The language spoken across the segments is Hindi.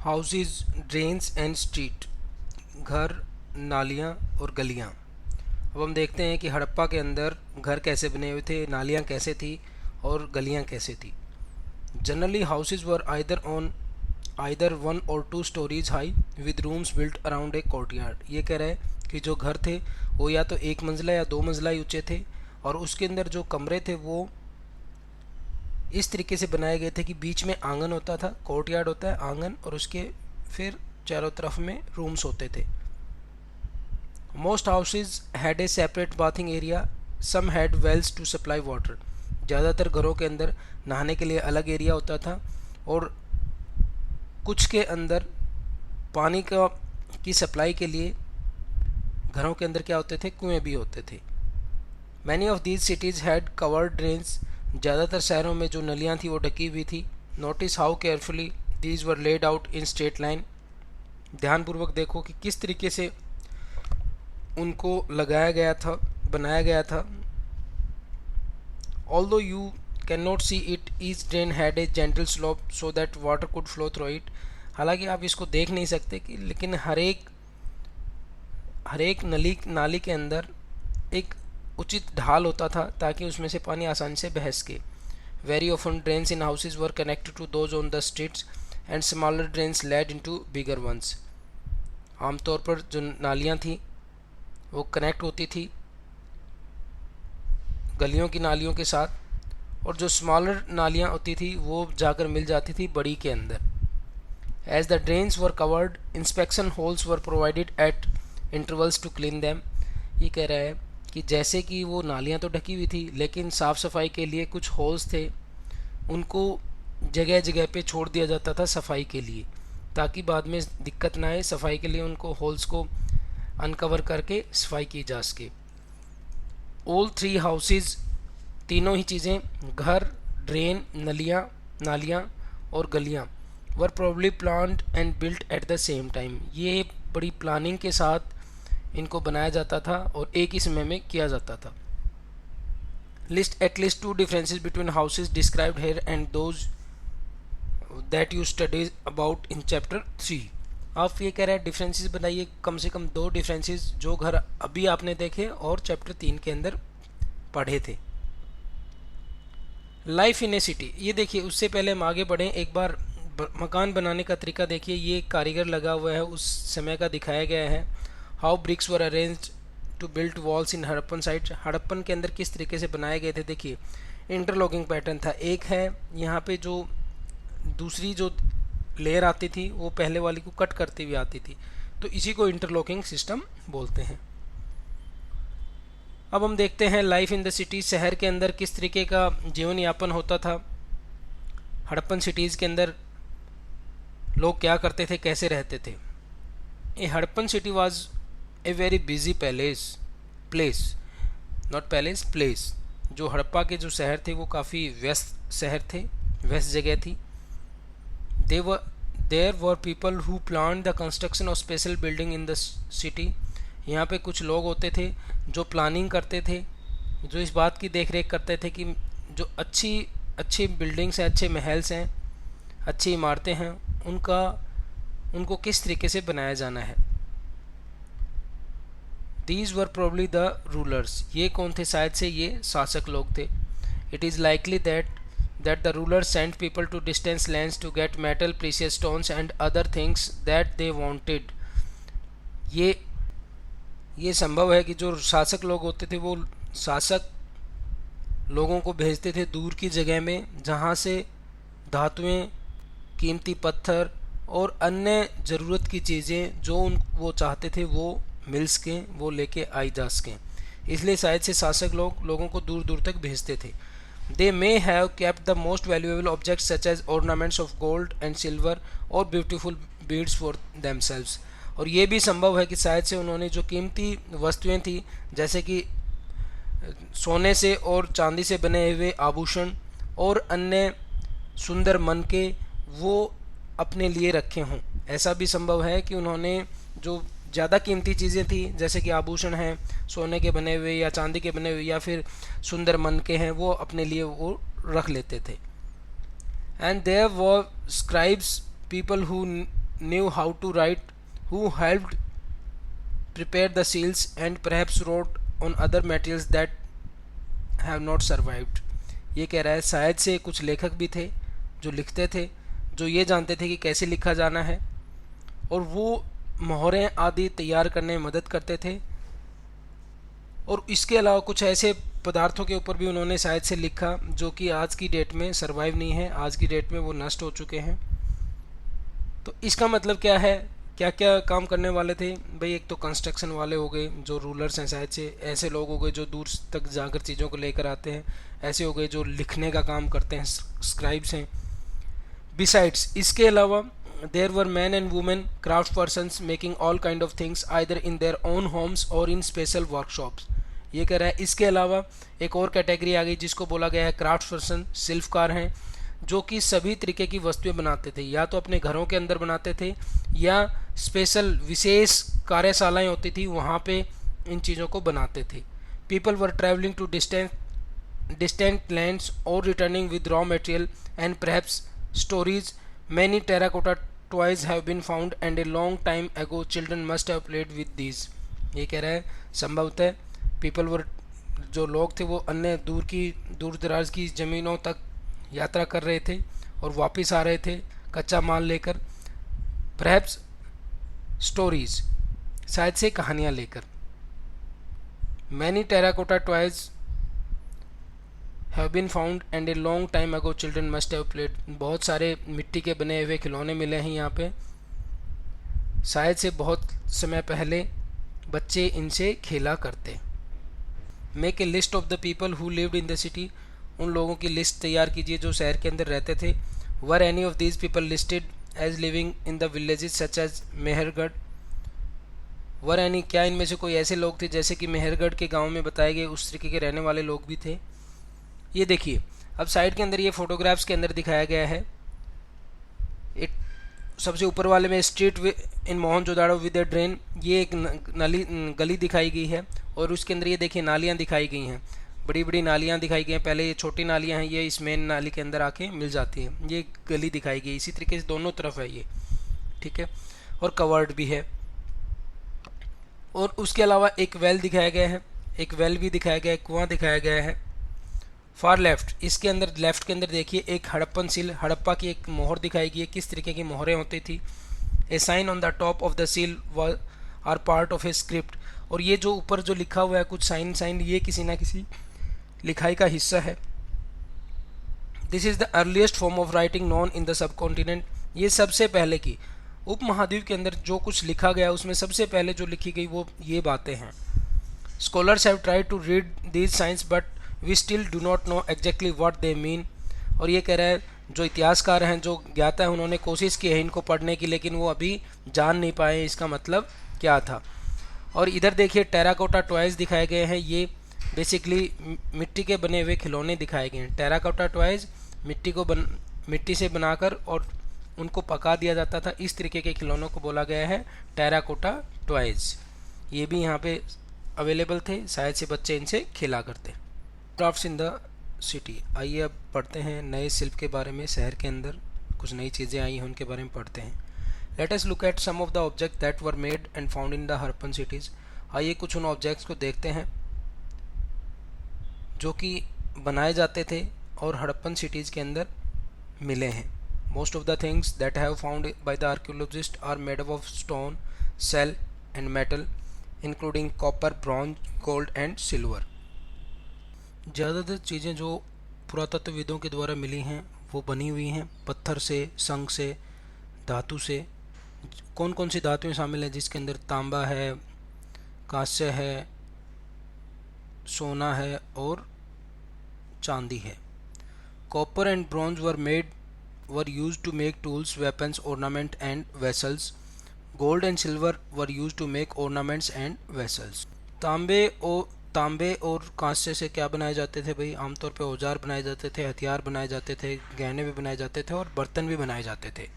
हाउसेज, ड्रेन्स एंड स्ट्रीट, घर, नालियाँ और गलियाँ। अब हम देखते हैं कि हड़प्पा के अंदर घर कैसे बने हुए थे, नालियाँ कैसे थी और गलियाँ कैसे थी। Generally houses were either 1 or 2 stories high with rooms built around a courtyard. ये कह रहा है कि जो घर थे वो या तो 1 मंजिला या 2 मंजिला ही ऊंचे थे और उसके अंदर जो कमरे थे वो इस तरीके से बनाए गए थे कि बीच में आंगन होता था, कोर्टयार्ड होता है आंगन, और उसके फिर चारों तरफ में रूम्स होते थे। Most houses had a separate bathing area, some had wells to supply water. ज़्यादातर घरों के अंदर नहाने के लिए अलग एरिया होता था और कुछ के अंदर पानी की सप्लाई के लिए घरों के अंदर क्या होते थे, कुएं भी होते थे। Many of these cities had covered drains. ज़्यादातर शहरों में जो नलियाँ थी वो ढकी हुई थी। Notice how carefully these were laid out in straight line. ध्यानपूर्वक देखो कि किस तरीके से उनको लगाया गया था, बनाया गया था। Although you can not see it, each drain had a gentle slope so that water could flow through it. हालांकि आप इसको देख नहीं सकते कि लेकिन हर एक नाली के अंदर एक उचित ढाल होता था ताकि उसमें से पानी आसानी से बह सके। Very often drains in houses were connected to those on the streets and smaller drains led into bigger ones. आमतौर पर जो नालियाँ थी वो कनेक्ट होती थी गलियों की नालियों के साथ, और जो स्मॉलर नालियाँ होती थी वो जाकर मिल जाती थी बड़ी के अंदर। As the drains were covered, inspection holes were provided at intervals to clean them. ये कह रहा है कि जैसे कि वो नालियाँ तो ढकी हुई थी लेकिन साफ़ सफाई के लिए कुछ होल्स थे, उनको जगह जगह पे छोड़ दिया जाता था सफाई के लिए, ताकि बाद में दिक्कत ना आए। सफाई के लिए उनको होल्स को अनकवर करके सफाई की जा सके। ऑल थ्री हाउसेज, तीनों ही चीज़ें, घर, ड्रेन, नालियाँ और गलियाँ, were probably planned and built at the same time. ये बड़ी प्लानिंग के साथ इनको बनाया जाता था और एक ही समय में किया जाता था। List at least 2 differences between houses described here and those that you study about in chapter 3। आप ये कह रहे हैं डिफरेंसेस बनाइए, कम से कम 2 डिफरेंसेस जो घर अभी आपने देखे और चैप्टर 3 के अंदर पढ़े थे। लाइफ इन ए सिटी, ये देखिए उससे पहले हम आगे बढ़ें, एक बार मकान बनाने का तरीका देखिए। ये कारीगर लगा हुआ है, उस समय का दिखाया गया है। How bricks were arranged to build walls in Harappan site. Harappan के अंदर किस तरीके से बनाए गए थे, देखिए इंटरलॉकिंग पैटर्न था। एक है यहाँ पे जो दूसरी जो लेयर आती थी वो पहले वाली को कट करती हुई आती थी, तो इसी को इंटरलॉकिंग सिस्टम बोलते हैं। अब हम देखते हैं लाइफ इन द सिटी, शहर के अंदर किस तरीके का जीवन यापन होता था। हड़प्पन सिटीज़ के अंदर लोग क्या करते थे, कैसे रहते थे। A Harappan city was a very busy place, not palace, place. जो हड़प्पा के जो शहर थे वो काफ़ी व्यस्त शहर थे, व्यस्त जगह थी। There were people who plan the construction of special building in the city. यहाँ पे कुछ लोग होते थे जो प्लानिंग करते थे, जो इस बात की देख रेख करते थे कि जो अच्छी बिल्डिंग्स हैं, अच्छे महल्स हैं, अच्छी इमारतें हैं, उनको किस तरीके से बनाया जाना है। These were probably the rulers. ये कौन थे, शायद से ये शासक लोग थे। It is likely that the rulers sent people to distance lands to get metal, precious stones and other things that they wanted. ये संभव है कि जो शासक लोग होते थे वो शासक लोगों को भेजते थे दूर की जगह में जहाँ से धातुएं, कीमती पत्थर और अन्य ज़रूरत की चीज़ें जो वो चाहते थे वो मिल सकें, वो लेके आई जा सकें। इसलिए शायद से शासक लोगों को दूर दूर तक भेजते थे। They may have kept the most valuable objects such as ornaments of gold and silver और ब्यूटीफुल बीड्स फॉर देमसेल्व्स। और ये भी संभव है कि शायद से उन्होंने जो कीमती वस्तुएं थी, जैसे कि सोने से और चांदी से बने हुए आभूषण और अन्य सुंदर मनके, वो अपने लिए रखे हों। ऐसा भी संभव है कि उन्होंने जो ज़्यादा कीमती चीज़ें थी, जैसे कि आभूषण हैं सोने के बने हुए या चांदी के बने हुए या फिर सुंदर मनके हैं, वो अपने लिए वो रख लेते थे। And there were scribes, people who knew how to write, who helped prepare the seals, and perhaps wrote on other materials that have not survived. ये कह रहा है शायद से कुछ लेखक भी थे जो लिखते थे, जो ये जानते थे कि कैसे लिखा जाना है, और वो मोहरें आदि तैयार करने में मदद करते थे। और इसके अलावा कुछ ऐसे पदार्थों के ऊपर भी उन्होंने शायद से लिखा जो कि आज की डेट में सरवाइव नहीं है, आज की डेट में वो नष्ट हो चुके हैं। तो इसका मतलब क्या है, क्या क्या काम करने वाले थे भाई? एक तो कंस्ट्रक्शन वाले हो गए जो रूलर्स हैं, शायद से ऐसे लोग हो गए जो दूर तक जाकर चीज़ों को लेकर आते हैं, ऐसे हो गए जो लिखने का काम करते हैं, स्क्राइब्स हैं। बिसाइड्स, इसके अलावा there were man and women craft persons making all kind of things either in their own homes और इन स्पेशल वर्कशॉप्स। ये कह रहा है इसके अलावा एक और कैटेगरी आ गई जिसको बोला गया है क्राफ्ट पर्सन, शिल्पकार हैं, जो कि सभी तरीके की वस्तुएं बनाते थे, या तो अपने घरों के अंदर बनाते थे या स्पेशल विशेष कार्यशालाएं होती थी वहाँ पे इन चीज़ों को बनाते थे। People were travelling to distant lands or returning with raw material and perhaps stories. Many terracotta toys have been found and a long time ago children must have played with these. ये कह रहा है संभवतः पीपल वर, जो लोग थे वो अन्य दूर दराज की ज़मीनों तक यात्रा कर रहे थे और वापस आ रहे थे कच्चा माल लेकर, परहैप्स स्टोरीज, शायद से कहानियाँ लेकर। Many terracotta toys have been found and a long time ago children must have played. बहुत सारे मिट्टी के बने हुए खिलौने मिले हैं यहाँ पे, शायद से बहुत समय पहले बच्चे इनसे खेला करते। Make a list of the people who lived in the city. उन लोगों की लिस्ट तैयार कीजिए जो शहर के अंदर रहते थे। Were any of these people listed as living in the villages such as Mehrgarh. Were any, क्या इनमें से कोई ऐसे लोग थे जैसे कि मेहरगढ़ के गांव में बताए गए उस तरीके के रहने वाले लोग भी थे। ये देखिए अब साइड के अंदर ये फोटोग्राफ्स के अंदर दिखाया गया है। एक सबसे ऊपर वाले में street in Mohenjodaro with A drain, ये एक गली दिखाई गई है, और उसके अंदर ये देखिए नालियाँ दिखाई गई हैं, बड़ी बड़ी नालियाँ दिखाई गई हैं। पहले ये छोटी नालियाँ हैं, ये इस मेन नाली के अंदर आके मिल जाती हैं। ये गली दिखाई गई, इसी तरीके से दोनों तरफ है ये, ठीक है, और कवर्ड भी है। और उसके अलावा एक वेल दिखाया गया है, एक वेल भी दिखाया गया है, कुआं दिखाया गया है। फार लेफ्ट, इसके अंदर लेफ्ट के अंदर देखिए एक हड़प्पन सील, हड़प्पा की एक मोहर दिखाई गई है, किस तरीके की मोहरें होती थी। A sign on the top of the seal are part of a script. और ये जो ऊपर जो लिखा हुआ है कुछ साइन ये किसी ना किसी लिखाई का हिस्सा है। This is the earliest form of writing non in the sub continent. ये सबसे पहले की उपमहाद्वीप के अंदर जो कुछ लिखा गया उसमें सबसे पहले जो लिखी गई वो ये बातें हैं। Scholars have tried to read these signs but we still do not know exactly what they mean. और ये कह रहा है जो इतिहासकार हैं, जो ज्ञाता हैं, उन्होंने कोशिश की है इनको पढ़ने की, लेकिन वो अभी जान नहीं पाए इसका मतलब क्या था। और इधर देखिए टेराकोटा टॉयज़ दिखाए गए हैं, ये बेसिकली मिट्टी के बने हुए खिलौने दिखाए गए हैं। टेराकोटा टॉयज़ मिट्टी से बनाकर और उनको पका दिया जाता था, इस तरीके के खिलौनों को बोला गया है टेराकोटा टॉयज़। ये भी यहाँ पे अवेलेबल थे, शायद से बच्चे इनसे खेला करते। क्राफ्ट्स इन द सिटी, आइए अब पढ़ते हैं नए शिल्प के बारे में। शहर के अंदर कुछ नई चीज़ें आई हैं उनके बारे में पढ़ते हैं। Let us look at some of the object that were made and found in the Harappan cities. आइए कुछ उन ऑब्जेक्ट्स को देखते हैं जो कि बनाए जाते थे और हड़प्पन सिटीज़ के अंदर मिले हैं। Most of the things that have found by the archaeologist are made up of stone, shell and metal including copper, bronze, gold and silver. ज़्यादातर चीज़ें जो पुरातत्वविदों के द्वारा मिली हैं वो बनी हुई हैं पत्थर से, संग से, धातु से। कौन कौन सी धातुएं शामिल हैं जिसके अंदर तांबा है, कांस्य है, सोना है और चांदी है। Copper and bronze were used to make tools, weapons, ornament and vessels. Gold and silver were used to make ornaments and vessels. तांबे और कांस्य से क्या बनाए जाते थे भाई? आमतौर पे औजार बनाए जाते थे, हथियार बनाए जाते थे, गहने भी बनाए जाते थे और बर्तन भी बनाए जाते थे।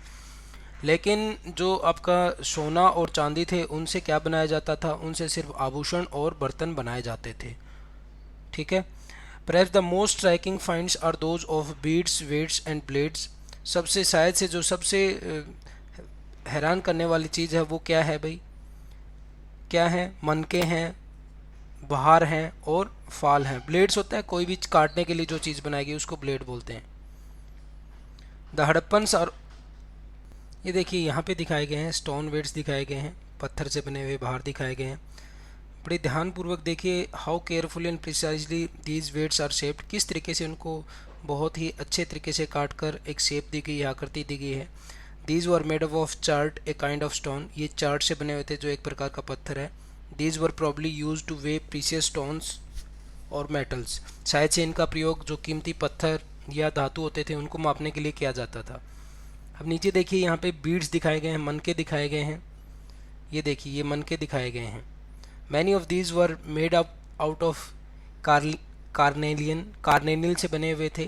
लेकिन जो आपका सोना और चांदी थे उनसे क्या बनाया जाता था? उनसे सिर्फ आभूषण और बर्तन बनाए जाते थे, ठीक है। Perhaps the most striking finds are those of beads, weights and blades। सबसे शायद से जो सबसे हैरान करने वाली चीज़ है वो क्या है भाई, क्या है, मनके हैं, बहार हैं और फाल हैं। ब्लेड्स होता है कोई भी काटने के लिए जो चीज़ बनाएगी उसको ब्लेड बोलते हैं। द हड़प्पन्स और ये देखिए यहाँ पे दिखाए गए हैं स्टोन वेट्स दिखाए गए हैं, पत्थर से बने हुए बहार दिखाए गए हैं। बड़े ध्यानपूर्वक देखिए how carefully and precisely these weights are shaped, किस तरीके से उनको बहुत ही अच्छे तरीके से काट कर एक शेप दी गई है, आकृति दी गई है। These were made of chart a kind of stone, ये चार्ट से बने हुए थे जो एक प्रकार का पत्थर है। These were probably use two way precious stones और मेटल्स, शायद से इनका प्रयोग जो कीमती पत्थर या धातु होते थे उनको मापने के लिए किया जाता था। अब नीचे देखिए यहाँ पे बीड्स दिखाए गए हैं, मनके दिखाए गए हैं, ये देखिए ये मनके दिखाए गए हैं। Many of these were made up out of carnelian से बने हुए थे।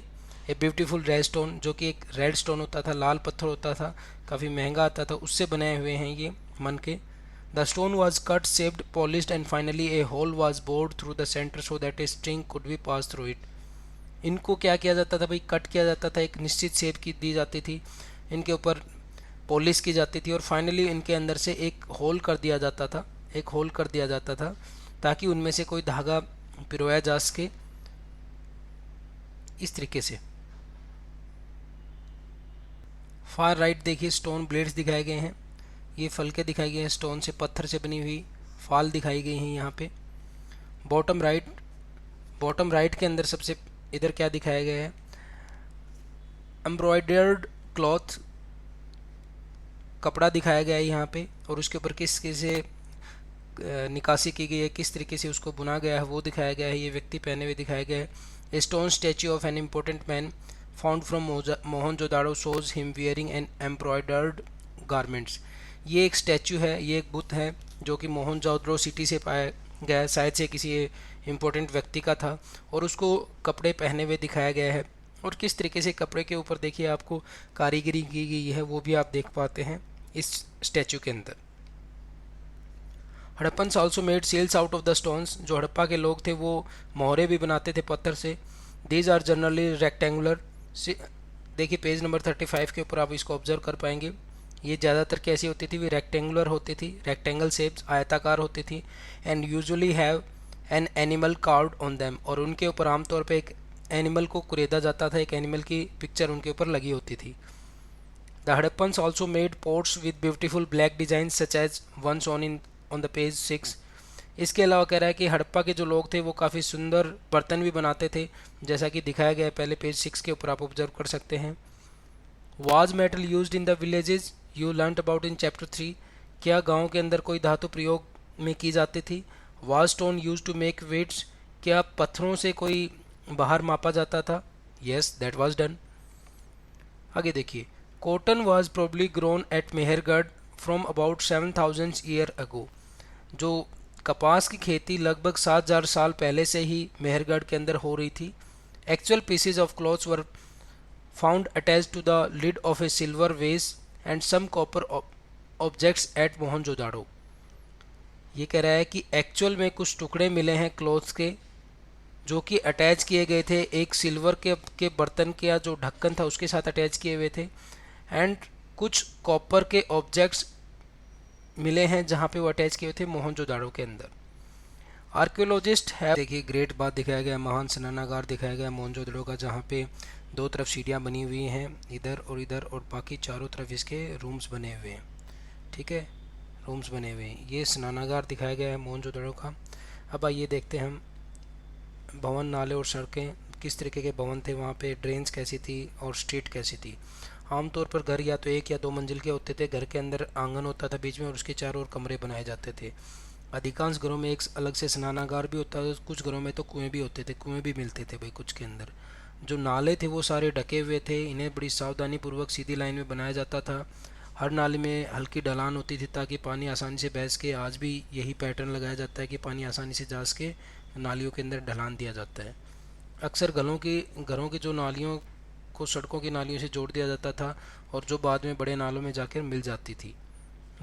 ए ब्यूटीफुल रेड स्टोन, जो कि एक रेड स्टोन होता था, लाल पत्थर होता था, काफ़ी महंगा आता था, उससे बनाए हुए हैं ये मनके। The stone was cut, shaped, polished and finally A whole was bored through the centre so that a string could be pass through it. इनको क्या किया जाता था भाई, कट किया जाता था, एक निश्चित शेप की दी जाती थी, इनके ऊपर पॉलिश की जाती थी और फाइनली इनके अंदर से एक होल कर दिया जाता था, एक होल कर दिया जाता था ताकि उनमें से कोई धागा पिरोया जा सके, इस तरीके से। फार राइट देखिए स्टोन ब्लेड्स दिखाए गए हैं, ये फलके दिखाए गए हैं स्टोन से, पत्थर से बनी हुई फाल दिखाई गई हैं यहाँ पे। बॉटम राइट के अंदर सबसे इधर क्या दिखाया गया है, एम्ब्रॉयडर्ड क्लॉथ, कपड़ा दिखाया गया है यहाँ पे और उसके ऊपर किस से निकासी की गई है, किस तरीके से उसको बुना गया है वो दिखाया गया है। ये व्यक्ति पहने हुए दिखाया गया है। A stone statue of an important man found from Mohenjodaro shows him wearing an embroidered garments, ये एक स्टैच्यू है, ये एक बुत है जो कि मोहनजोदड़ो सिटी से पाया गया है, शायद से किसी इम्पोर्टेंट व्यक्ति का था और उसको कपड़े पहने हुए दिखाया गया है। और किस तरीके से कपड़े के ऊपर देखिए आपको कारीगरी की गई है वो भी आप देख पाते हैं इस स्टैच्यू के अंदर। Harappans also made seals out of the stones, जो हड़प्पा के लोग थे वो मोहरे भी बनाते थे पत्थर से। दीज आर जनरली रेक्टेंगुलर, देखिए पेज नंबर 35 के ऊपर आप इसको ऑब्जर्व कर पाएंगे। ये ज़्यादातर कैसी होती थी, वे रेक्टेंगुलर होती थी, रेक्टेंगल शेप्स, आयताकार होती थी। And usually have an animal carved on them, और उनके ऊपर आमतौर पे एक एनिमल को कुरेदा जाता था, एक एनिमल की पिक्चर उनके ऊपर लगी होती थी। The Harappans also made pots with beautiful black design such as one shown on the page 6। इसके अलावा कह रहा है कि हड़प्पा के जो लोग थे वो काफ़ी सुंदर बर्तन भी बनाते थे, जैसा कि दिखाया गया है पहले पेज 6 के ऊपर आप ऑब्जर्व कर सकते हैं। Was metal used in the villages you learned about in chapter 3, क्या गांव के अंदर कोई धातु प्रयोग में की जाती थी। Was stone used to make weights, क्या पत्थरों से कोई बाहर मापा जाता था। Yes that was done. आगे देखिए, cotton was probably grown at Mehrgarh from about 7000 year ago, जो कपास की खेती लगभग 7000 साल पहले से ही मेहरगढ़ के अंदर हो रही थी। Actual pieces of cloths were found attached to the lid of a silver vase and some copper objects at Mohenjodaro. ये कह रहा है कि एक्चुअल में कुछ टुकड़े मिले हैं क्लॉथ्स के जो कि अटैच किए गए थे एक सिल्वर के बर्तन के, या जो ढक्कन था उसके साथ अटैच किए हुए थे, एंड कुछ कॉपर के ऑब्जेक्ट्स मिले हैं जहाँ पे वो अटैच किए थे मोहनजोदाड़ो के अंदर। आर्कियोलॉजिस्ट है, देखिए ग्रेट बात दिखाया गया, महान स्नानागार दिखाया गया मोहनजोदाड़ो का, जहाँ पे दो तरफ सीढ़ियाँ बनी हुई हैं, इधर और बाकी चारों तरफ इसके रूम्स बने हुए हैं। ठीक है, रूम्स बने हुए हैं। ये स्नानागार दिखाया गया है मोहनजोदाड़ो का। अब आइए देखते हैं हम भवन, नाले और सड़कें, किस तरीके के भवन थे वहाँ पे, ड्रेन्स कैसी थी और स्ट्रीट कैसी थी। आमतौर पर घर या तो 1 या 2 मंजिल के होते थे, घर के अंदर आंगन होता था बीच में और उसके चारों ओर कमरे बनाए जाते थे। अधिकांश घरों में एक अलग से स्नानागार भी होता था, कुछ घरों में तो कुएँ भी होते थे, कुएँ भी मिलते थे भाई कुछ के अंदर। जो नाले थे वो सारे ढके हुए थे, इन्हें बड़ी सावधानी पूर्वक सीधी लाइन में बनाया जाता था। हर नाले में हल्की ढलान होती थी ताकि पानी आसानी से बह सके। आज भी यही पैटर्न लगाया जाता है कि पानी आसानी से जा सके, नालियों के अंदर ढलान दिया जाता है। अक्सर घरों की जो नालियों को सड़कों की नालियों से जोड़ दिया जाता था और जो बाद में बड़े नालों में जाकर मिल जाती थी।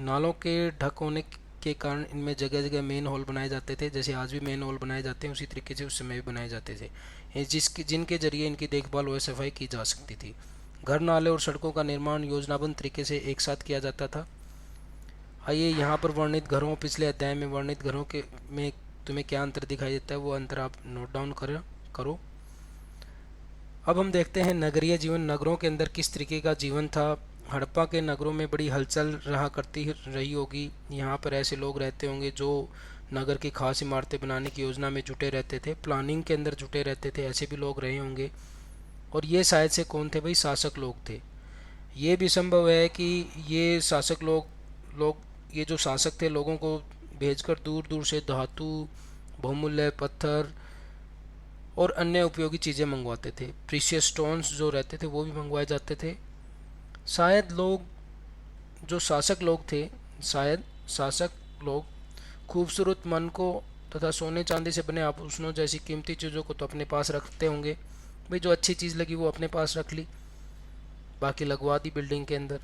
नालों के ढक होने के कारण इनमें जगह जगह मेन होल बनाए जाते थे, जैसे आज भी मेन होल बनाए जाते हैं उसी तरीके से उस समय भी बनाए जाते थे, जिनके जरिए इनकी देखभाल व सफाई की जा सकती थी। घर, नाले और सड़कों का निर्माण योजनाबद्ध तरीके से एक साथ किया जाता था। आइए यहाँ पर वर्णित घरों, पिछले अध्याय में वर्णित घरों के में तुम्हें क्या अंतर दिखाई देता है वो अंतर आप नोट डाउन करो। अब हम देखते हैं नगरीय जीवन, नगरों के अंदर किस तरीके का जीवन था। हड़प्पा के नगरों में बड़ी हलचल रहा करती रही होगी। यहाँ पर ऐसे लोग रहते होंगे जो नगर की खास इमारतें बनाने की योजना में जुटे रहते थे, प्लानिंग के अंदर जुटे रहते थे, ऐसे भी लोग रहे होंगे। और ये शायद से कौन थे भाई? शासक लोग थे। ये भी संभव है कि ये शासक लोग ये जो शासक थे लोगों को भेजकर दूर दूर से धातु, बहुमूल्य पत्थर और अन्य उपयोगी चीज़ें मंगवाते थे। प्रीशियस स्टोन्स जो रहते थे वो भी मंगवाए जाते थे। शायद लोग जो शासक लोग थे, शायद शासक लोग खूबसूरत मन को तथा सोने चांदी से बने आभूषणों जैसी कीमती चीज़ों को तो अपने पास रखते होंगे भाई। जो अच्छी चीज़ लगी वो अपने पास रख ली, बाकी लगवा दी बिल्डिंग के अंदर।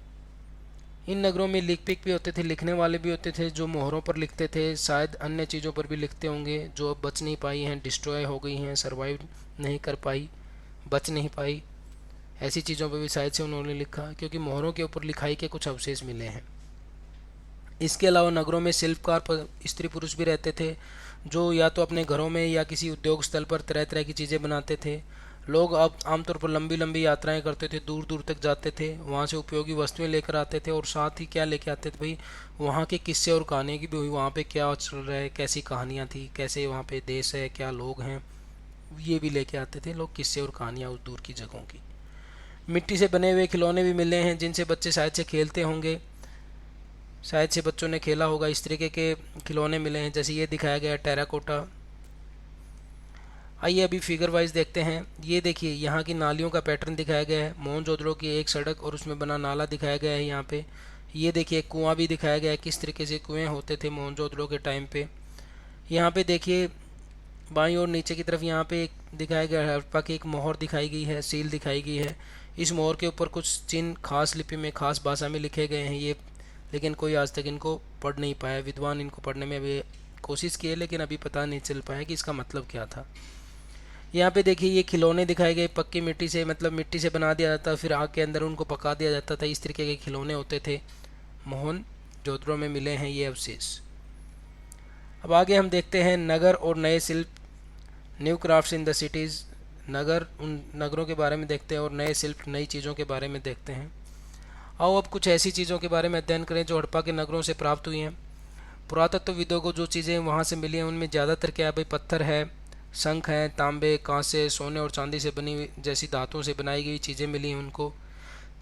इन नगरों में लिख पिक भी होते थे, लिखने वाले भी होते थे जो मोहरों पर लिखते थे। शायद अन्य चीज़ों पर भी लिखते होंगे जो अब बच नहीं पाई हैं, डिस्ट्रॉय हो गई हैं, सरवाइव नहीं कर पाई, बच नहीं पाई। ऐसी चीज़ों पर भी शायद से उन्होंने लिखा, क्योंकि मोहरों के ऊपर लिखाई के कुछ अवशेष मिले हैं। इसके अलावा नगरों में शिल्पकार स्त्री पुरुष भी रहते थे जो या तो अपने घरों में या किसी उद्योग स्थल पर तरह तरह की चीज़ें बनाते थे। लोग अब आमतौर पर लंबी लंबी यात्राएं करते थे, दूर दूर तक जाते थे, वहाँ से उपयोगी वस्तुएं लेकर आते थे और साथ ही क्या लेके आते थे भाई? वहाँ के किस्से और कहानियाँ की भी हुई, वहाँ पे क्या चल रहा है, कैसी कहानियाँ थी, कैसे वहाँ पे देश है, क्या लोग हैं, ये भी लेके आते थे लोग, किस्से और कहानियाँ उस दूर की जगहों की। मिट्टी से बने हुए खिलौने भी मिले हैं जिनसे बच्चे शायद से खेलते होंगे, शायद से बच्चों ने खेला होगा। इस तरीके के खिलौने मिले हैं, जैसे ये दिखाया गया टेराकोटा। आइए अभी फिगर वाइज देखते हैं। ये देखिए यहाँ की नालियों का पैटर्न दिखाया गया है, मोहनजोदड़ो की एक सड़क और उसमें बना नाला दिखाया गया है यहाँ पे। ये देखिए कुआं भी दिखाया गया है, किस तरीके से कुएँ होते थे मोहनजोदड़ो के टाइम पे। यहाँ पे देखिए बाईं और नीचे की तरफ यहाँ पे एक दिखाया गया है, हड़प्पा की एक मोहर दिखाई गई है, सील दिखाई गई है। इस मोहर के ऊपर कुछ चिन्ह खास लिपि में, खास भाषा में लिखे गए हैं ये, लेकिन कोई आज तक इनको पढ़ नहीं पाया। विद्वान इनको पढ़ने में अभी कोशिश की है लेकिन अभी पता नहीं चल पाया कि इसका मतलब क्या था। यहाँ पे देखिए ये खिलौने दिखाए गए पक्की मिट्टी से, मतलब मिट्टी से बना दिया जाता, फिर आग के अंदर उनको पका दिया जाता था। इस तरीके के खिलौने होते थे, मोहनजोदड़ो में मिले हैं ये अवशेष। अब आगे हम देखते हैं नगर और नए शिल्प, new crafts in the cities. नगर, उन नगरों के बारे में देखते हैं और नए शिल्प, नई चीज़ों के बारे में देखते हैं। आओ अब कुछ ऐसी चीज़ों के बारे में अध्ययन करें जो हड़प्पा के नगरों से प्राप्त हुई हैं। पुरातत्वविदों को जो चीज़ें वहाँ से मिली हैं उनमें ज़्यादातर क्या है भाई? पत्थर है, शंख हैं, तांबे, कांसे, सोने और चांदी से बनी हुई जैसी धातुओं से बनाई गई चीज़ें मिली हैं उनको।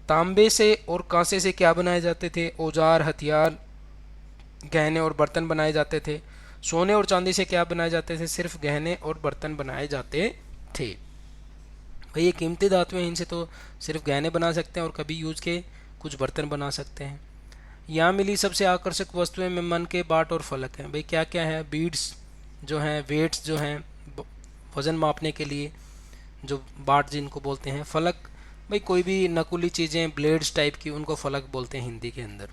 तांबे से और कांसे से क्या बनाए जाते थे? औजार, हथियार, गहने और बर्तन बनाए जाते थे। सोने और चांदी से क्या बनाए जाते थे? सिर्फ गहने और बर्तन बनाए जाते थे। भाई ये कीमती धातुएं, इनसे तो सिर्फ गहने बना सकते हैं और कभी यूज के कुछ बर्तन बना सकते हैं। यहाँ मिली सबसे आकर्षक वस्तुएं में मन के बाट और फलक हैं। भाई क्या क्या है? बीड्स जो हैं, वेट्स जो हैं वज़न मापने के लिए, जो बाट जिनको बोलते हैं। फलक भाई कोई भी नकुली चीज़ें, ब्लेड्स टाइप की, उनको फलक बोलते हैं हिंदी के अंदर।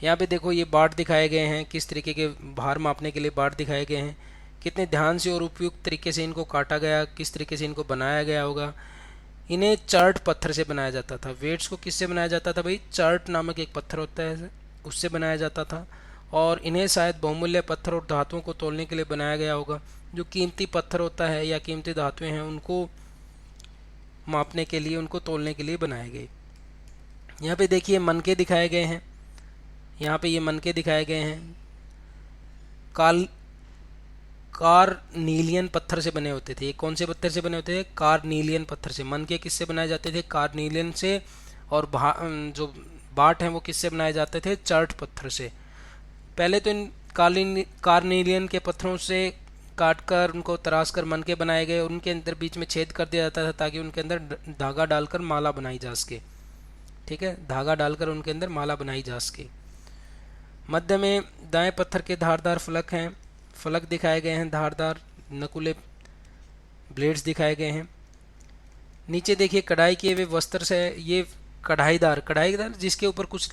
यहाँ पे देखो ये बाट दिखाए गए हैं, किस तरीके के भार मापने के लिए बाट दिखाए गए हैं। कितने ध्यान से और उपयुक्त तरीके से इनको काटा गया, किस तरीके से इनको बनाया गया होगा। इन्हें चार्ट पत्थर से बनाया जाता था। वेट्स को किससे बनाया जाता था भाई? चार्ट नामक एक पत्थर होता है, उससे बनाया जाता था। और इन्हें शायद बहुमूल्य पत्थर और धातुओं को तोलने के लिए बनाया गया होगा। जो कीमती पत्थर होता है या कीमती धातुएं हैं उनको मापने के लिए, उनको तोलने के लिए बनाए गए। यहाँ पे देखिए मनके दिखाए गए हैं, यहाँ पे ये मनके दिखाए गए हैं। कार्नीलियन पत्थर से बने होते थे। ये कौन से पत्थर से बने होते थे? कार्नीलियन पत्थर से। मनके किससे बनाए जाते थे? कार्नीलियन से। और जो बाट हैं वो किससे बनाए जाते थे? चार्ट पत्थर से। पहले तो इन कार्नीलियन के पत्थरों से काटकर उनको तराश कर मनके बनाए गए और उनके अंदर बीच में छेद कर दिया जाता था ताकि उनके अंदर धागा डालकर माला बनाई जा सके। ठीक है, धागा डालकर उनके अंदर माला बनाई जा सके। मध्य में दाएं पत्थर के धारदार फलक हैं, फलक दिखाए गए हैं, धारदार नकुले ब्लेड्स दिखाए गए हैं। नीचे देखिए कढ़ाई किए हुए वस्त्र से, ये कढ़ाईदार जिसके ऊपर कुछ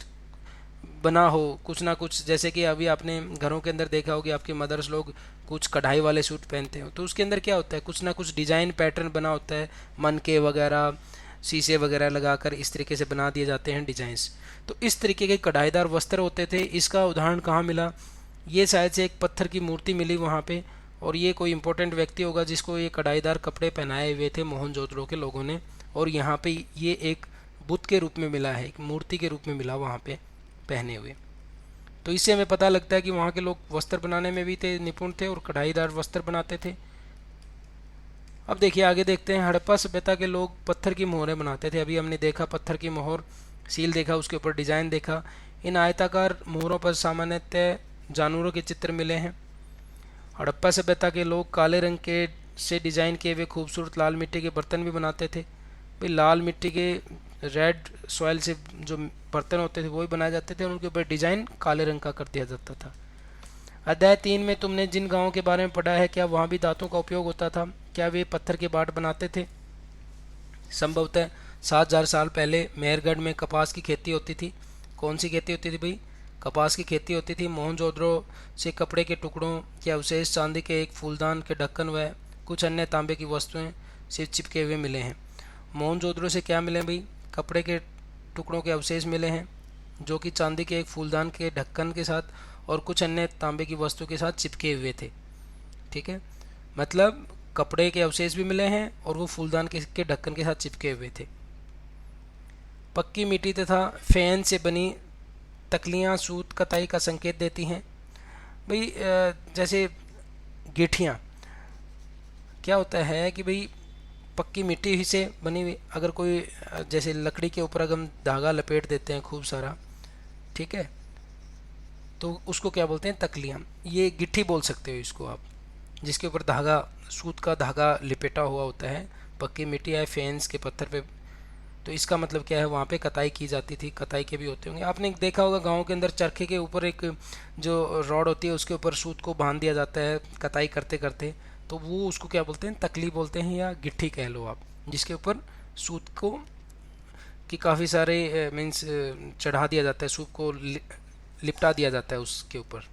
बना हो, कुछ ना कुछ, जैसे कि अभी आपने घरों के अंदर देखा होगा आपके मदर्स लोग कुछ कढ़ाई वाले सूट पहनते हो तो उसके अंदर क्या होता है? कुछ ना कुछ डिज़ाइन पैटर्न बना होता है, मनके वगैरह, शीशे वगैरह लगाकर इस तरीके से बना दिए जाते हैं डिजाइंस। तो इस तरीके के कढ़ाईदार वस्त्र होते थे। इसका उदाहरण कहाँ मिला? ये शायद से एक पत्थर की मूर्ति मिली वहाँ पे, और ये कोई इंपॉर्टेंट व्यक्ति होगा जिसको ये कढ़ाईदार कपड़े पहनाए हुए थे मोहनजोदड़ो के लोगों ने, और यहाँ पे ये एक बुत के रूप में मिला है, एक मूर्ति के रूप में मिला वहाँ पे पहने हुए। तो इससे हमें पता लगता है कि वहाँ के लोग वस्त्र बनाने में भी थे, निपुण थे और कढ़ाईदार वस्त्र बनाते थे। अब देखिए आगे देखते हैं। हड़प्पा सभ्यता के लोग पत्थर की मोहरें बनाते थे। अभी हमने देखा पत्थर की मोहर, सील देखा, उसके ऊपर डिजाइन देखा। इन आयताकार मोहरों पर सामान्यतः जानवरों के चित्र मिले हैं। हड़प्पा सभ्यता के लोग काले रंग के से डिजाइन किए हुए खूबसूरत लाल मिट्टी के बर्तन भी बनाते थे। भाई लाल मिट्टी के रेड सॉइल से जो बर्तन होते थे वो भी बनाए जाते थे और उनके ऊपर डिजाइन काले रंग का कर दिया जाता था। अध्याय 3 में तुमने जिन गांवों के बारे में पढ़ा है, क्या वहाँ भी दांतों का उपयोग होता था? क्या वे पत्थर के बाट बनाते थे? संभवतः 7,000 साल पहले मेहरगढ़ में कपास की खेती होती थी। कौन सी खेती होती थी भाई? कपास की खेती होती थी। मोहनजोदड़ो से कपड़े के टुकड़ों या अवशेष, चांदी के एक फूलदान के ढक्कन व कुछ अन्य तांबे की वस्तुएं से चिपके हुए मिले हैं। मोहनजोदड़ो से क्या मिले भाई? कपड़े के टुकड़ों के अवशेष मिले हैं जो कि चांदी के एक फूलदान के ढक्कन के साथ और कुछ अन्य तांबे की वस्तु के साथ चिपके हुए थे। ठीक है, मतलब कपड़े के अवशेष भी मिले हैं और वो फूलदान के ढक्कन के साथ चिपके हुए थे। पक्की मिट्टी तथा फैन से बनी तकलियाँ सूत कताई का संकेत देती हैं। भाई जैसे गिठियाँ, क्या होता है कि भाई पक्की मिट्टी ही से बनी हुई, अगर कोई जैसे लकड़ी के ऊपर अगर हम धागा लपेट देते हैं खूब सारा, ठीक है, तो उसको क्या बोलते हैं? तकलियाँ। ये गिट्ठी बोल सकते हो इसको आप, जिसके ऊपर धागा, सूत का धागा लिपेटा हुआ होता है। पक्की मिट्टी या फेंस के पत्थर पे, तो इसका मतलब क्या है? वहाँ पे कताई की जाती थी। कताई के भी होते होंगे, आपने देखा होगा गाँव के अंदर चरखे के ऊपर एक जो रॉड होती है उसके ऊपर सूत को बांध दिया जाता है कताई करते करते, तो वो उसको क्या बोलते हैं? तकली बोलते हैं या गिट्ठी कह लो आप, जिसके ऊपर सूत को कि काफ़ी सारे मीन्स चढ़ा दिया जाता है, सूत को लिपटा दिया जाता है उसके ऊपर।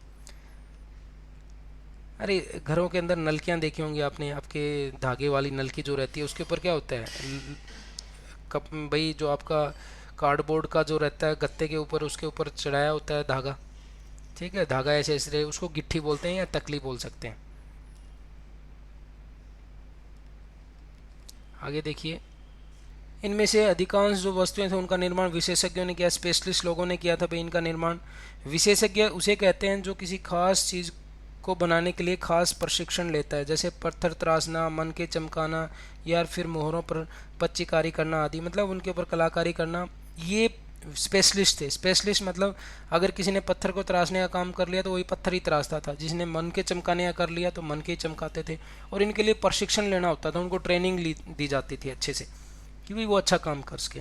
अरे घरों के अंदर नलकियाँ देखी होंगी आपने, आपके धागे वाली नलकी जो रहती है उसके ऊपर क्या होता है? कप भाई जो आपका कार्डबोर्ड का जो रहता है गत्ते के ऊपर, उसके ऊपर चढ़ाया होता है धागा। ठीक है, धागा ऐसे ऐसे, उसको गिट्ठी बोलते हैं या तकली बोल सकते हैं। आगे देखिए, इनमें से अधिकांश जो वस्तुएं थे उनका निर्माण विशेषज्ञों ने किया, स्पेशलिस्ट लोगों ने किया था भाई इनका निर्माण। विशेषज्ञ उसे कहते हैं जो किसी खास चीज़ को बनाने के लिए खास प्रशिक्षण लेता है, जैसे पत्थर तराशना, मन के चमकाना या फिर मोहरों पर पच्चीकारी करना आदि, मतलब उनके ऊपर कलाकारी करना। ये स्पेशलिस्ट थे। स्पेशलिस्ट मतलब अगर किसी ने पत्थर को तराशने का काम कर लिया तो वही पत्थर ही तराशता था, जिसने मन के चमकाने का कर लिया तो मन के ही चमकाते थे। और इनके लिए प्रशिक्षण लेना होता था, उनको ट्रेनिंग दी जाती थी अच्छे से कि भाई वो अच्छा काम कर सके।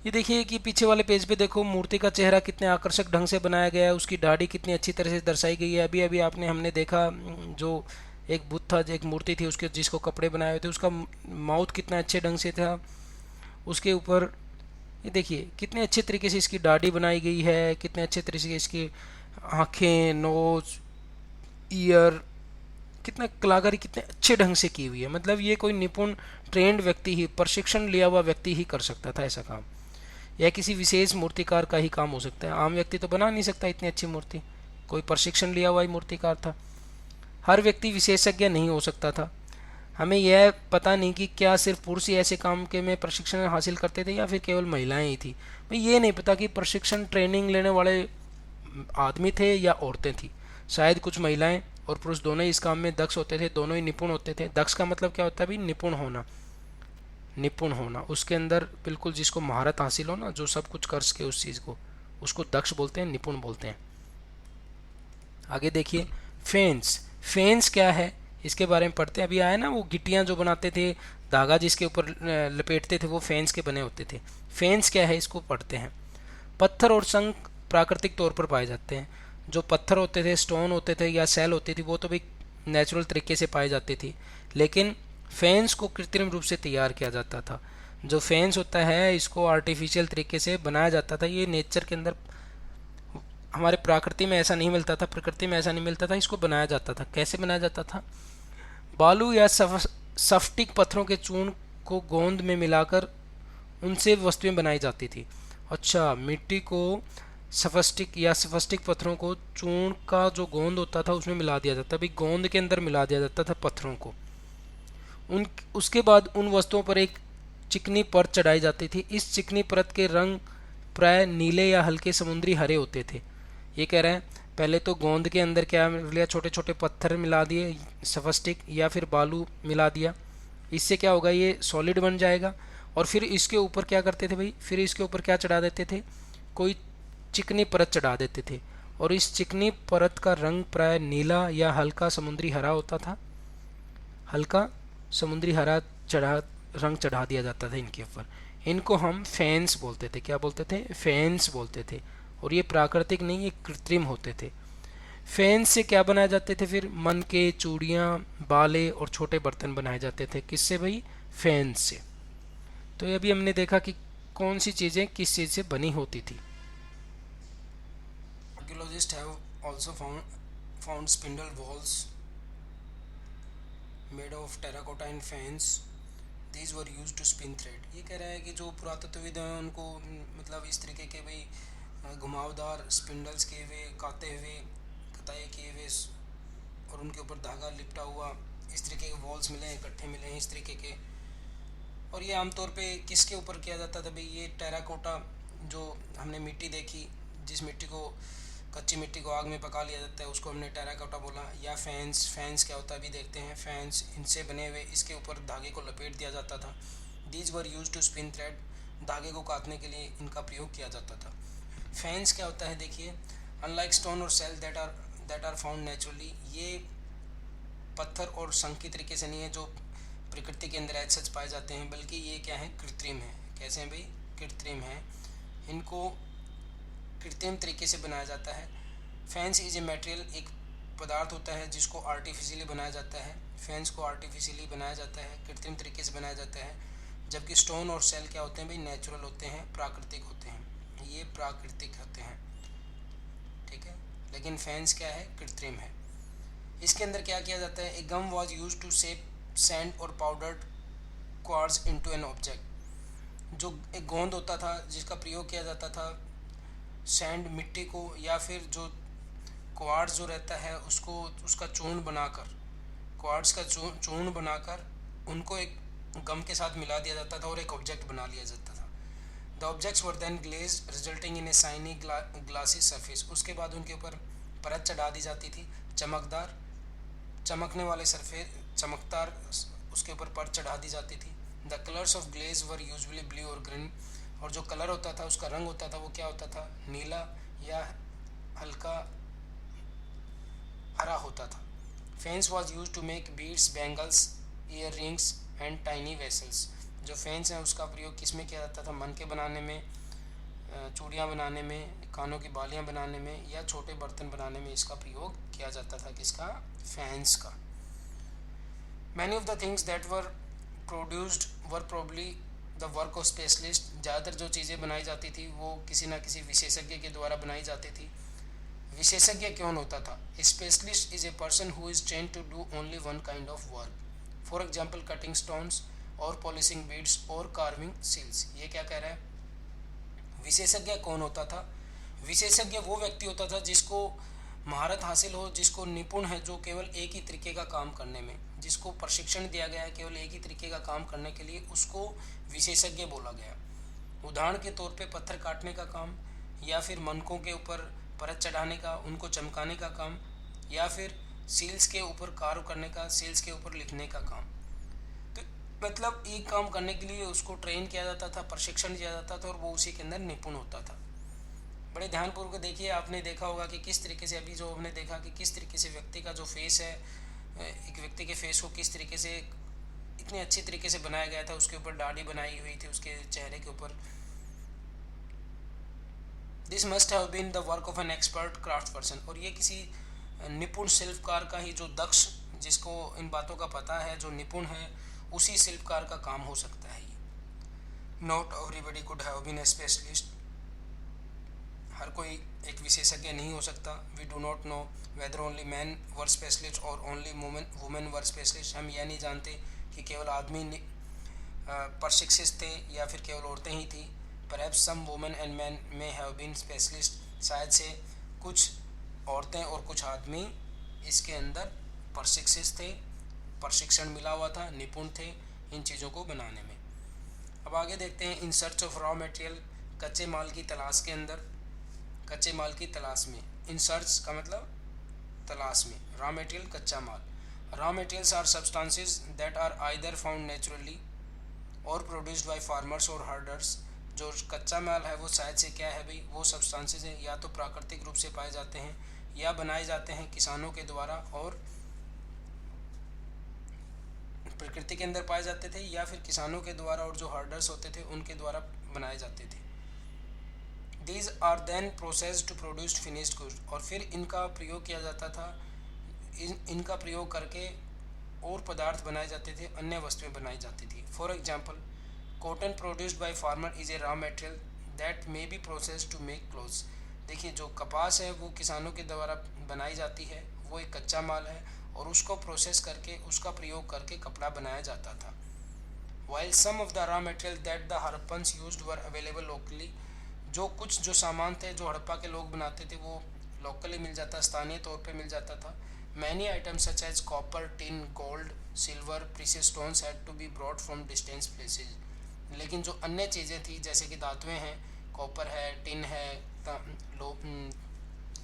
ये देखिए कि पीछे वाले पेज पे देखो, मूर्ति का चेहरा कितने आकर्षक ढंग से बनाया गया है, उसकी दाढ़ी कितनी अच्छी तरह से दर्शाई गई है। अभी अभी हमने देखा जो एक बुत था, एक मूर्ति थी उसके, जिसको कपड़े बनाए हुए थे, उसका माउथ कितना अच्छे ढंग से था। उसके ऊपर ये देखिए कितने अच्छे तरीके से इसकी दाढ़ी बनाई गई है, कितने अच्छे तरीके से इसकी आँखें, नोज, ईयर, कितना कलाकारी कितने अच्छे ढंग से की हुई है। मतलब ये कोई निपुण ट्रेंड व्यक्ति ही, प्रशिक्षण लिया हुआ व्यक्ति ही कर सकता था ऐसा काम, या किसी विशेष मूर्तिकार का ही काम हो सकता है। आम व्यक्ति तो बना नहीं सकता इतनी अच्छी मूर्ति, कोई प्रशिक्षण लिया हुआ ही मूर्तिकार था। हर व्यक्ति विशेषज्ञ नहीं हो सकता था। हमें यह पता नहीं कि क्या सिर्फ पुरुष ही ऐसे काम के में प्रशिक्षण हासिल करते थे या फिर केवल महिलाएं ही थी। भाई ये नहीं पता कि प्रशिक्षण ट्रेनिंग लेने वाले आदमी थे या औरतें थी। शायद कुछ महिलाएं और पुरुष दोनों ही इस काम में दक्ष होते थे, दोनों ही निपुण होते थे। दक्ष का मतलब क्या होता है भाई? निपुण होना। निपुण होना, उसके अंदर बिल्कुल जिसको महारत हासिल हो ना, जो सब कुछ कर सके उस चीज़ को, उसको दक्ष बोलते हैं, निपुण बोलते हैं। आगे देखिए, फेंस। फेंस क्या है इसके बारे में पढ़ते हैं। अभी आया ना वो गिट्टियाँ जो बनाते थे, धागा जिसके ऊपर लपेटते थे, वो फेंस के बने होते थे। फेंस क्या है इसको पढ़ते हैं। पत्थर और शंख प्राकृतिक तौर पर पाए जाते हैं। जो पत्थर होते थे, स्टोन होते थे या सेल होती थी, वो तो भी नेचुरल तरीके से पाई जाती थी, लेकिन फेंस को कृत्रिम रूप से तैयार किया जाता था। जो फेंस होता है इसको आर्टिफिशियल तरीके से बनाया जाता था। ये नेचर के अंदर, हमारे प्रकृति में ऐसा नहीं मिलता था, प्रकृति में ऐसा नहीं मिलता था, इसको बनाया जाता था। कैसे बनाया जाता था? बालू या सफ्टिक पत्थरों के चूर्ण को गोंद में मिलाकर उनसे वस्तुएं बनाई जाती थी। अच्छा, मिट्टी को सफस्टिक या सफस्टिक पत्थरों को चूर्ण का जो गोंद होता था उसमें मिला दिया जाता, अभी गोंद के अंदर मिला दिया जाता था पत्थरों को। उन उसके बाद उन वस्तुओं पर एक चिकनी परत चढ़ाई जाती थी। इस चिकनी परत के रंग प्राय नीले या हल्के समुद्री हरे होते थे। ये कह रहे हैं पहले तो गोंद के अंदर क्या लिया, छोटे छोटे पत्थर मिला दिए सफस्टिक या फिर बालू मिला दिया। इससे क्या होगा, ये सॉलिड बन जाएगा। और फिर इसके ऊपर क्या करते थे भाई, फिर इसके ऊपर क्या चढ़ा देते थे, कोई चिकनी परत चढ़ा देते थे। और इस चिकनी परत का रंग प्राय नीला या हल्का समुद्री हरा होता था। हल्का समुद्री हरा चढ़ा रंग चढ़ा दिया जाता था इनके ऊपर। इनको हम फैंस बोलते थे। क्या बोलते थे? फैंस बोलते थे। और ये प्राकृतिक नहीं, ये कृत्रिम होते थे। फैंस से क्या बनाए जाते थे फिर? मनके, चूड़ियाँ, बाले और छोटे बर्तन बनाए जाते थे। किससे भाई? फैंस से। तो ये अभी हमने देखा कि कौन सी चीज़ें किस चीज़ से बनी होती थी। Archaeologist have also found spindle whorls made of terracotta and faience, these were use to spin thread. ये कह रहा है कि जो पुरातत्वविद हैं उनको मतलब इस तरीके के भाई घुमावदार स्पिंडल्स किए हुए, काते हुए, कताई किए हुए और उनके ऊपर धागा लिपटा हुआ इस तरीके के वॉल्स मिले हैं, इकट्ठे मिले हैं इस तरीके के। और ये आमतौर पे किसके ऊपर किया जाता था भाई? ये टेराकोटा, जो हमने मिट्टी देखी, जिस मिट्टी को, कच्ची मिट्टी को आग में पका लिया जाता है उसको हमने टेराकोटा बोला। या फैंस, फैंस क्या होता है अभी देखते हैं। फैंस इनसे बने हुए, इसके ऊपर धागे को लपेट दिया जाता था। These were use to spin thread, धागे को काटने के लिए इनका प्रयोग किया जाता था। फैंस क्या होता है देखिए, अनलाइक स्टोन और shell that are found naturally, ये पत्थर और शंख की तरीके से नहीं है जो प्रकृति के अंदर ऐसे सच पाए जाते हैं, बल्कि ये क्या है? कृत्रिम है। कैसे हैं भाई? कृत्रिम है। इनको कृत्रिम तरीके से बनाया जाता है। फैंस इज ए मटेरियल, एक पदार्थ होता है जिसको आर्टिफिशियली बनाया जाता है। फैंस को आर्टिफिशियली बनाया जाता है, कृत्रिम तरीके से बनाया जाता है। जबकि स्टोन और सेल क्या होते हैं भाई? नेचुरल होते हैं, प्राकृतिक होते हैं। ये प्राकृतिक होते हैं, ठीक है। लेकिन फैंस क्या है? कृत्रिम है। इसके अंदर क्या किया जाता है? A gum was use to shape sand और powdered quartz into an object. जो एक गोंद होता था जिसका प्रयोग किया जाता था सैंड, मिट्टी को, या फिर जो क्वार्ट्ज जो रहता है उसको, उसका चूर्ण बनाकर, क्वार्ट्ज का चूर्ण बनाकर उनको एक गम के साथ मिला दिया जाता था और एक ऑब्जेक्ट बना लिया जाता था। The objects were then glazed resulting in a shiny glassy surface. उसके बाद उनके ऊपर परत चढ़ा दी जाती थी, चमकदार, चमकने वाले सरफेस, चमकदार, उसके ऊपर परत चढ़ा दी जाती थी। The colours of glaze were usually blue और ग्रीन, और जो कलर होता था, उसका रंग होता था, वो क्या होता था? नीला या हल्का हरा होता था। Faience was use to make beads, bangles, earrings and tiny vessels. जो फेंस है उसका प्रयोग किस में किया जाता था? मनके बनाने में, चूड़ियाँ बनाने में, कानों की बालियाँ बनाने में, या छोटे बर्तन बनाने में इसका प्रयोग किया जाता था। किसका? फैंस का। Many of the things that were produced were probably the work of specialist. ज़्यादातर जो चीज़ें बनाई जाती थी वो किसी न किसी विशेषज्ञ के द्वारा बनाई जाती थी। विशेषज्ञ कौन होता था? Specialist is a person who is train to do only one kind of work, for example cutting stones और पॉलिशिंग बीड्स और कार्विंग सील्स। ये क्या कह रहा है? विशेषज्ञ कौन होता था? विशेषज्ञ वो व्यक्ति होता था जिसको महारत हासिल हो, जिसको निपुण है, जो केवल एक ही तरीके का काम करने में, जिसको प्रशिक्षण दिया गया है केवल एक ही तरीके का काम करने के लिए, उसको विशेषज्ञ बोला गया। उदाहरण के तौर पे पत्थर काटने का काम, या फिर मनकों के ऊपर परत चढ़ाने का, उनको चमकाने का काम, या फिर सील्स के ऊपर कार्व करने का, सील्स के ऊपर लिखने का काम। तो मतलब एक काम करने के लिए उसको ट्रेन किया जाता था, प्रशिक्षण दिया जाता था, और वो उसी के अंदर निपुण होता था। बड़े ध्यानपूर्वक देखिए, आपने देखा होगा कि किस तरीके से, अभी जो हमने देखा कि किस तरीके से व्यक्ति का जो फेस है, एक व्यक्ति के फेस को किस तरीके से इतने अच्छी तरीके से बनाया गया था। उसके ऊपर दाढ़ी बनाई हुई थी उसके चेहरे के ऊपर। This must have been the work of an expert craft person. और ये किसी निपुण शिल्पकार का ही, जो दक्ष, जिसको इन बातों का पता है, जो निपुण है, उसी शिल्पकार का काम हो सकता है ये। Not everybody could have been a specialist. हर कोई एक विशेषज्ञ नहीं हो सकता। We do not know whether only men were specialist और ओनली वुमेन वर स्पेशलिस्ट। हम यह नहीं जानते कि केवल आदमी प्रशिक्षित थे या फिर केवल औरतें ही थी। Perhaps some women and men may have been specialist, शायद से कुछ औरतें और कुछ आदमी इसके अंदर प्रशिक्षित थे, प्रशिक्षण मिला हुआ था, निपुण थे इन चीज़ों को बनाने में। अब आगे देखते हैं in search of raw material, कच्चे माल की तलाश के अंदर, कच्चे माल की तलाश में। इन सर्च का मतलब तलाश में, रॉ मटेरियल कच्चा माल। Raw materials are substances that are either found naturally और प्रोड्यूस्ड बाय फार्मर्स और हर्डर्स। जो कच्चा माल है वो शायद से क्या है भाई, वो सब्सटेंसेस हैं या तो प्राकृतिक रूप से पाए जाते हैं या बनाए जाते हैं किसानों के द्वारा और प्रकृति के अंदर पाए जाते थे, या फिर किसानों के द्वारा और जो हर्डर्स होते थे उनके द्वारा बनाए जाते थे। These are then processed to produced finished goods, और फिर इनका प्रयोग किया जाता था, इनका प्रयोग करके और पदार्थ बनाए जाते थे, अन्य वस्तुएं बनाई जाती थी। For example, cotton produced by farmer is a raw material that may be processed to make clothes. देखिए जो कपास है वो किसानों के द्वारा बनाई जाती है, वो एक कच्चा माल है और उसको प्रोसेस करके उसका प्रयोग करके कपड़ा बनाया जाता था। While some of the raw material that the Harappans used were available locally, जो कुछ जो सामान थे जो हड़प्पा के लोग बनाते थे वो लोकली मिल जाता, स्थानीय तौर पे मिल जाता था। Many items such as copper, tin, gold, silver, precious stones had to be brought from distance places. लेकिन जो अन्य चीज़ें थी जैसे कि धातुएं हैं, कॉपर है, टिन है,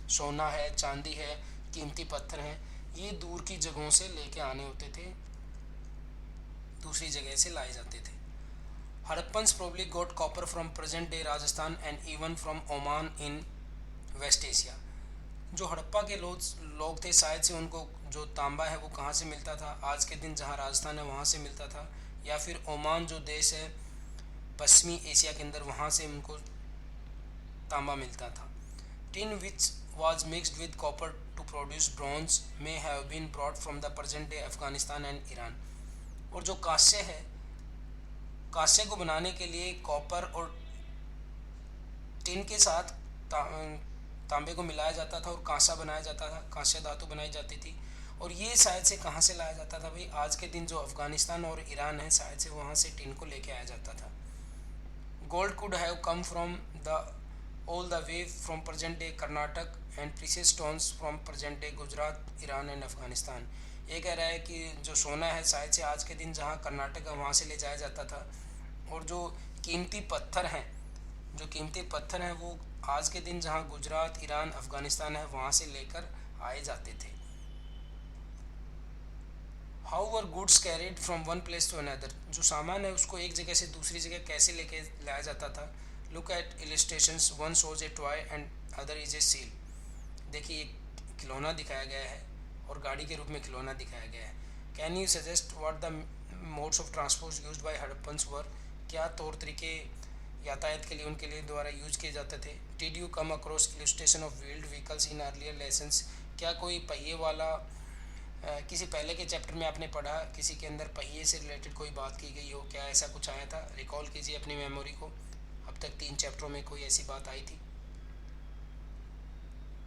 सोना है, चांदी है, कीमती पत्थर हैं, ये दूर की जगहों से लेके आने होते थे, दूसरी जगह से लाए जाते थे। Harappans probably got copper from present day Rajasthan and even from Oman in West Asia. जो हड़प्पा के लोग थे शायद से उनको जो तांबा है वो कहाँ से मिलता था, आज के दिन जहाँ राजस्थान है वहाँ से मिलता था, या फिर ओमान जो देश है पश्चिमी एशिया के अंदर वहाँ से उनको तांबा मिलता था। Tin which was mixed with copper to produce bronze may have been brought from the present day Afghanistan and Iran. और जो कांस्य है, कांस्य को बनाने के लिए कॉपर और टिन के साथ तांबे को मिलाया जाता था और कांसा बनाया जाता था, कांस्य धातु बनाई जाती थी। और ये शायद से कहाँ से लाया जाता था भाई, आज के दिन जो अफगानिस्तान और ईरान है शायद से वहाँ से टिन को लेके आया जाता था। Gold could have come from the all the way from present day Karnataka and precious stones from present day Gujarat, Iran and Afghanistan. ये कह रहा है कि जो सोना है शायद से आज के दिन जहाँ कर्नाटक है वहाँ से ले जाया जाता था, और जो कीमती पत्थर हैं, जो कीमती पत्थर हैं वो आज के दिन जहाँ गुजरात, ईरान, अफगानिस्तान है वहाँ से लेकर आए जाते थे। How were goods carried from one place to another, जो सामान है उसको एक जगह से दूसरी जगह कैसे लेके लाया जाता था। Look at illustrations, one shows A toy and other is a seal. देखिए एक खिलौना दिखाया गया है और गाड़ी के रूप में खिलौना दिखाया गया है। Can you suggest what the modes of transport used by Harappans were, क्या तौर तरीके यातायात के लिए उनके लिए द्वारा यूज किए जाते थे। Did you come across illustration of wheeled vehicles in earlier lessons, क्या कोई पहिए वाला किसी पहले के चैप्टर में आपने पढ़ा, किसी के अंदर पहिए से रिलेटेड कोई बात की गई हो, क्या ऐसा कुछ आया था, रिकॉल कीजिए अपनी मेमोरी को। अब तक 3 चैप्टरों में कोई ऐसी बात आई थी।